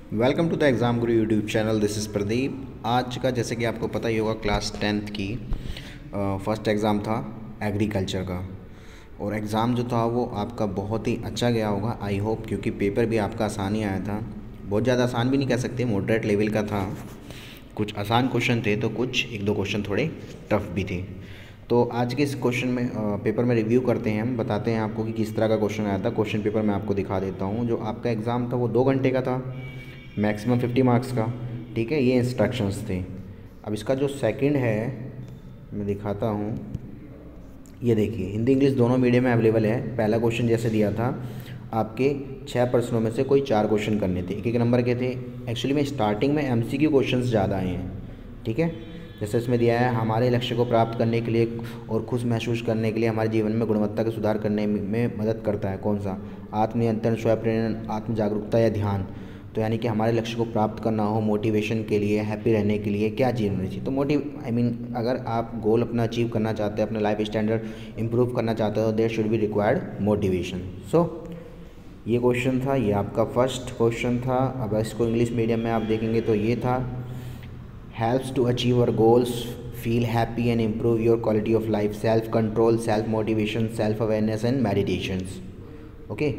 Welcome to the exam Guru YouTube channel. This is Pradeep. आज का जैसे कि आपको पता ही होगा क्लास 10th की फर्स्ट एग्ज़ाम था एग्रीकल्चर का। और एग्ज़ाम जो था वो आपका बहुत ही अच्छा गया होगा आई होप, क्योंकि पेपर भी आपका आसान ही आया था। बहुत ज़्यादा आसान भी नहीं कह सकते, मॉडरेट लेवल का था। कुछ आसान क्वेश्चन थे तो कुछ एक दो क्वेश्चन थोड़े टफ भी थे। तो आज के इस क्वेश्चन में पेपर में रिव्यू करते हैं, हम बताते हैं आपको कि किस तरह का क्वेश्चन आया था। क्वेश्चन पेपर मैं आपको दिखा देता हूँ। जो आपका एग्ज़ाम था वो 2 घंटे का था, मैक्सिमम 50 मार्क्स का। ठीक है, ये इंस्ट्रक्शंस थे। अब इसका जो सेकंड है मैं दिखाता हूँ। ये देखिए, हिंदी इंग्लिश दोनों मीडियम में अवेलेबल है। पहला क्वेश्चन जैसे दिया था आपके 6 प्रश्नों में से कोई 4 क्वेश्चन करने थे, एक एक नंबर के थे। एक्चुअली में स्टार्टिंग में एमसीक्यू क्वेश्चंस ज़्यादा आए हैं। ठीक है, जैसे इसमें दिया है हमारे लक्ष्य को प्राप्त करने के लिए और खुश महसूस करने के लिए हमारे जीवन में गुणवत्ता का सुधार करने में मदद करता है कौन सा? आत्मनियंत्रण, स्वयं प्रेरण, आत्म जागरूकता या ध्यान। तो यानी कि हमारे लक्ष्य को प्राप्त करना हो, मोटिवेशन के लिए, हैप्पी रहने के लिए क्या चीज़ होनी चाहिए? तो अगर आप गोल अपना अचीव करना चाहते हैं, अपना लाइफ स्टैंडर्ड इंप्रूव करना चाहते हो, there should be required motivation. So ये क्वेश्चन था, ये आपका फर्स्ट क्वेश्चन था। अब इसको इंग्लिश मीडियम में आप देखेंगे तो ये था helps to achieve your goals, feel happy and improve your quality of life, self control, self motivation, self awareness and meditations. Okay,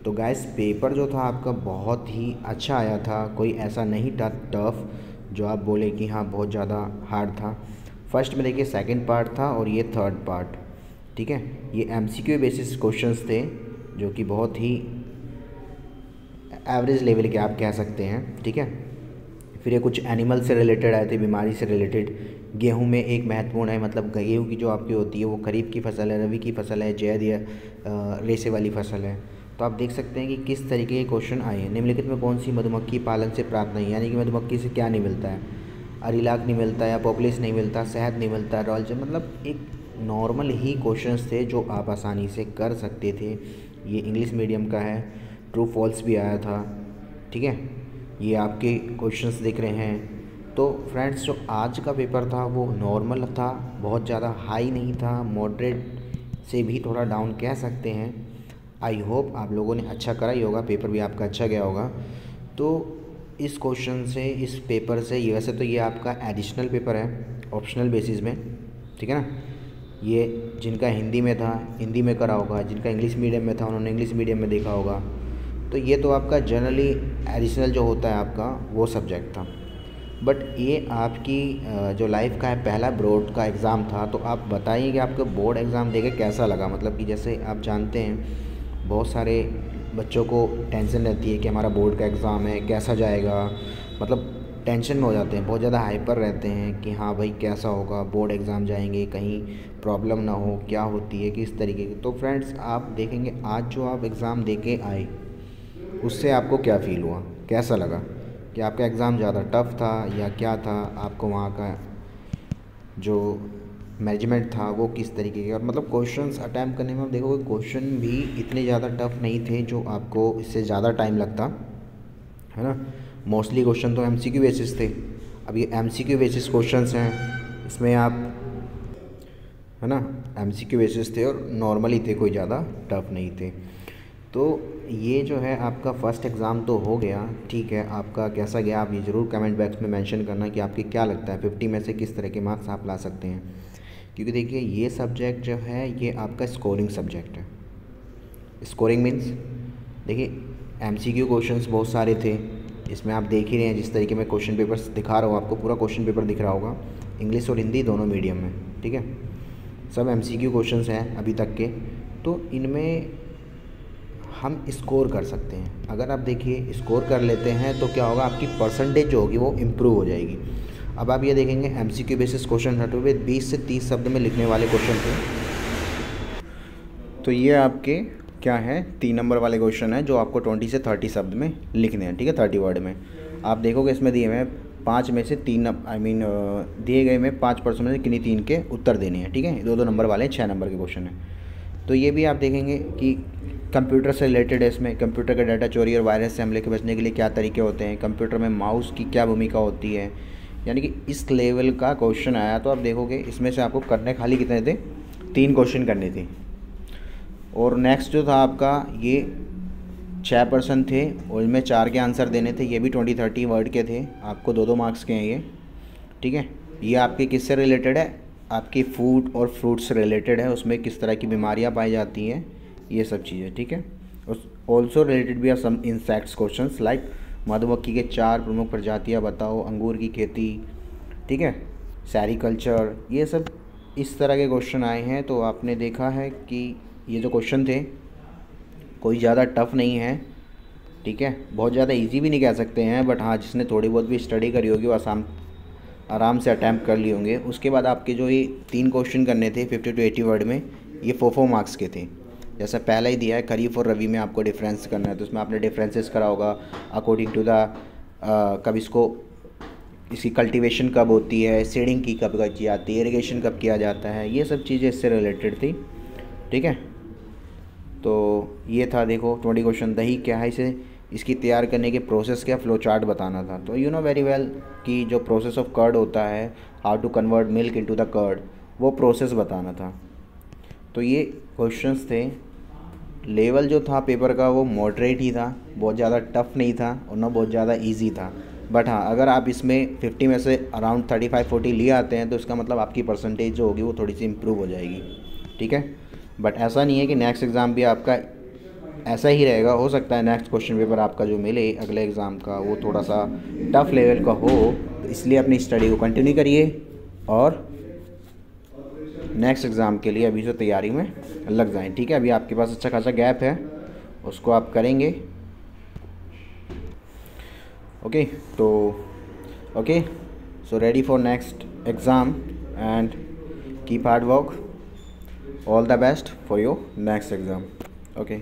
तो गाइस पेपर जो था आपका बहुत ही अच्छा आया था। कोई ऐसा नहीं था टफ जो आप बोले कि हाँ बहुत ज़्यादा हार्ड था। फर्स्ट में देखिए सेकंड पार्ट था और ये थर्ड पार्ट। ठीक है, ये एमसीक्यू बेसिस क्वेश्चंस थे जो कि बहुत ही एवरेज लेवल के आप कह सकते हैं। ठीक है, फिर ये कुछ एनिमल से रिलेटेड आए थे, बीमारी से रिलेटेड। गेहूं में एक महत्वपूर्ण है, मतलब गेहूं की जो आपकी होती है वो खरीफ की फसल है, रबी की फसल है, जैद या रेसे वाली फसल है। तो आप देख सकते हैं कि किस तरीके के क्वेश्चन आए हैं। निम्नलिखित में कौन सी मधुमक्खी पालन से प्राप्त नहीं, यानी कि मधुमक्खी से क्या नहीं मिलता है? अरिलाक नहीं मिलता, या पॉपुलिस नहीं मिलता, शहद नहीं मिलता, रॉयल, मतलब एक नॉर्मल ही क्वेश्चंस थे जो आप आसानी से कर सकते थे। ये इंग्लिश मीडियम का है, ट्रू फॉल्स भी आया था। ठीक है, ये आपके क्वेश्चंस दिख रहे हैं। तो फ्रेंड्स जो आज का पेपर था वो नॉर्मल था, बहुत ज़्यादा हाई नहीं था, मॉडरेट से भी थोड़ा डाउन कह सकते हैं। आई होप आप लोगों ने अच्छा करा ही होगा, पेपर भी आपका अच्छा गया होगा। तो इस क्वेश्चन से, इस पेपर से, ये वैसे तो ये आपका एडिशनल पेपर है ऑप्शनल बेसिस में। ठीक है ना, ये जिनका हिंदी में था हिंदी में करा होगा, जिनका इंग्लिश मीडियम में था उन्होंने इंग्लिश मीडियम में देखा होगा। तो ये तो आपका जनरली एडिशनल जो होता है आपका वो सब्जेक्ट था। बट ये आपकी जो लाइफ का है पहला बोर्ड का एग्ज़ाम था। तो आप बताइए कि आपको बोर्ड एग्ज़ाम देके कैसा लगा? मतलब कि जैसे आप जानते हैं बहुत सारे बच्चों को टेंशन रहती है कि हमारा बोर्ड का एग्ज़ाम है कैसा जाएगा, मतलब टेंशन में हो जाते हैं, बहुत ज़्यादा हाइपर रहते हैं कि हाँ भाई कैसा होगा, बोर्ड एग्ज़ाम जाएंगे कहीं प्रॉब्लम ना हो, क्या होती है किस तरीके की। तो फ्रेंड्स आप देखेंगे आज जो आप एग्ज़ाम दे के आए उससे आपको क्या फ़ील हुआ, कैसा लगा? कि आपका एग्ज़ाम ज़्यादा टफ था या क्या था? आपको वहाँ का जो मैनेजमेंट था वो किस तरीके के, और मतलब क्वेश्चंस अटैम्प्ट करने में आप देखोगे क्वेश्चन भी इतने ज़्यादा टफ नहीं थे जो आपको इससे ज़्यादा टाइम लगता है ना। मोस्टली क्वेश्चन तो एमसीक्यू बेसिस थे। अब ये एमसीक्यू बेसिस क्वेश्चंस हैं, इसमें आप है ना एमसीक्यू बेसिस थे और नॉर्मली थे, कोई ज़्यादा टफ नहीं थे। तो ये जो है आपका फ़र्स्ट एग्ज़ाम तो हो गया। ठीक है, आपका कैसा गया आप ये ज़रूर कमेंट बॉक्स में मेंशन करना कि आपके क्या लगता है 50 में से किस तरह के मार्क्स आप ला सकते हैं। क्योंकि देखिए ये सब्जेक्ट जो है ये आपका स्कोरिंग सब्जेक्ट है। स्कोरिंग मीन्स देखिए एमसीक्यू क्वेश्चंस बहुत सारे थे, इसमें आप देख ही रहे हैं जिस तरीके में क्वेश्चन पेपर्स दिखा रहा हूँ आपको, पूरा क्वेश्चन पेपर दिख रहा होगा इंग्लिश और हिंदी दोनों मीडियम में। ठीक है, सब एमसीक्यू क्वेश्चंस हैं अभी तक के। तो इनमें हम स्कोर कर सकते हैं। अगर आप देखिए स्कोर कर लेते हैं तो क्या होगा, आपकी परसेंटेज जो होगी वो इम्प्रूव हो जाएगी। अब आप ये देखेंगे एमसीक्यू बेसिस क्वेश्चन हटे हुए 20 से 30 शब्द में लिखने वाले क्वेश्चन थे। तो ये आपके क्या है 3 नंबर वाले क्वेश्चन है जो आपको 20 से 30 शब्द में लिखने हैं। ठीक है, 30 वर्ड में। आप देखोगे इसमें दिए हुए 5 में से 3 दिए गए में 5% में से किन्हीं 3 के उत्तर देने हैं। ठीक है, 2-2 नंबर वाले 6 नंबर के क्वेश्चन हैं। तो ये भी आप देखेंगे कि कंप्यूटर से रिलेटेड है। इसमें कंप्यूटर का डाटा चोरी और वायरस से हमले के बचने के लिए क्या तरीके होते हैं, कंप्यूटर में माउस की क्या भूमिका होती है, यानी कि इस लेवल का क्वेश्चन आया। तो आप देखोगे इसमें से आपको करने खाली कितने थे, 3 क्वेश्चन करने थे। और नेक्स्ट जो था आपका ये 6 पर्सन थे और इनमें 4 के आंसर देने थे, ये भी 20-30 वर्ड के थे, आपको 2-2 मार्क्स के हैं ये, ठीक है। ये आपके किससे रिलेटेड है, आपकी फूड और फ्रूट्स से रिलेटेड है, उसमें किस तरह की बीमारियां पाई जाती हैं, ये सब चीज़ें, ठीक है। ऑल्सो रिलेटेड भी are some insects questions like मधुमक्खी के 4 प्रमुख प्रजातियाँ बताओ, अंगूर की खेती, ठीक है, सेरिकल्चर, ये सब इस तरह के क्वेश्चन आए हैं। तो आपने देखा है कि ये जो क्वेश्चन थे कोई ज़्यादा टफ नहीं है, ठीक है, बहुत ज़्यादा इजी भी नहीं कह सकते हैं, बट हाँ जिसने थोड़ी बहुत भी स्टडी करी होगी वो आराम से अटैम्प्ट कर लिए होंगे। उसके बाद आपके जो ये 3 क्वेश्चन करने थे 50 to 80 वर्ड में, ये 4 मार्क्स के थे। जैसा पहला ही दिया है खरीफ और रबी में आपको डिफरेंस करना है, तो उसमें आपने डिफरेंसेस करा होगा अकॉर्डिंग टू द कब इसकी कल्टीवेशन कब होती है, सीडिंग की कब की जाती है, इरिगेशन कब किया जाता है, ये सब चीज़ें इससे रिलेटेड थी, ठीक है। तो ये था, देखो 20 क्वेश्चन। दही क्या है, इसे इसकी तैयार करने के प्रोसेस क्या, फ्लो चार्ट बताना था। तो यू नो वेरी वेल कि जो प्रोसेस ऑफ कर्ड होता है, how to convert milk into the curd, वो प्रोसेस बताना था। तो ये क्वेश्चंस थे। लेवल जो था पेपर का वो मॉडरेट ही था, बहुत ज़्यादा टफ नहीं था और ना बहुत ज़्यादा इजी था। बट हाँ अगर आप इसमें 50 में से अराउंड 35-40 ले आते हैं तो इसका मतलब आपकी परसेंटेज जो होगी वो थोड़ी सी इम्प्रूव हो जाएगी, ठीक है। बट ऐसा नहीं है कि नेक्स्ट एग्ज़ाम भी आपका ऐसा ही रहेगा, हो सकता है नेक्स्ट क्वेश्चन पेपर आपका जो मिले अगले एग्ज़ाम का वो थोड़ा सा टफ लेवल का हो, तो इसलिए अपनी स्टडी को कंटिन्यू करिए और नेक्स्ट एग्ज़ाम के लिए अभी से तैयारी में लग जाएं, ठीक है। अभी आपके पास अच्छा खासा गैप है, उसको आप करेंगे, ओके। तो okay, so ready for next exam and keep hard work, all the best for your next exam, okay.